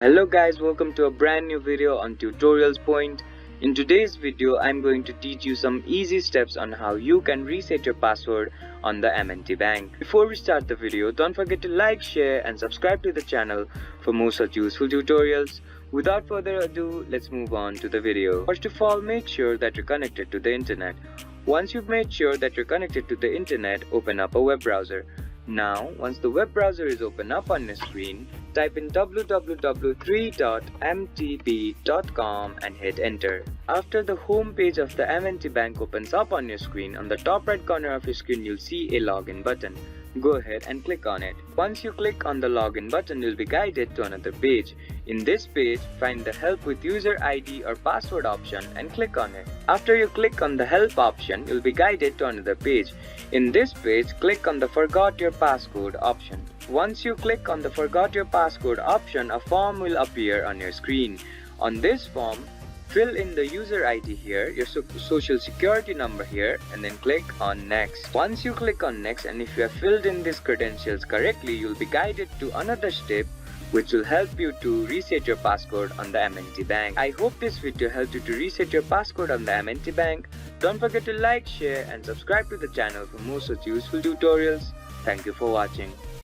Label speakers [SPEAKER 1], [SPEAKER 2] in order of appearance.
[SPEAKER 1] Hello guys, welcome to a brand new video on Tutorials Point. In today's video, I'm going to teach you some easy steps on how you can reset your password on the M&T Bank. Before we start the video, don't forget to like, share and subscribe to the channel for more such useful tutorials. Without further ado, let's move on to the video. First of all, make sure that you're connected to the internet. Once you've made sure that you're connected to the internet, open up a web browser. Now, once the web browser is open up on your screen, type in www.3.mtb.com and hit enter. After the home page of the M&T Bank opens up on your screen, on the top right corner of your screen you'll see a login button. Go ahead and click on it. Once you click on the login button, you'll be guided to another page. In this page, find the help with user ID or password option and click on it. After you click on the help option, you'll be guided to another page. In this page, click on the forgot your passcode option. Once you click on the forgot your passcode option, a form will appear on your screen. On this form, fill in the user ID here, your social security number here, and then click on next. Once you click on next, and if you have filled in these credentials correctly, you'll be guided to another step which will help you to reset your passcode on the M&T Bank. I hope this video helped you to reset your passcode on the M&T Bank. Don't forget to like, share and subscribe to the channel for more such useful tutorials. Thank you for watching.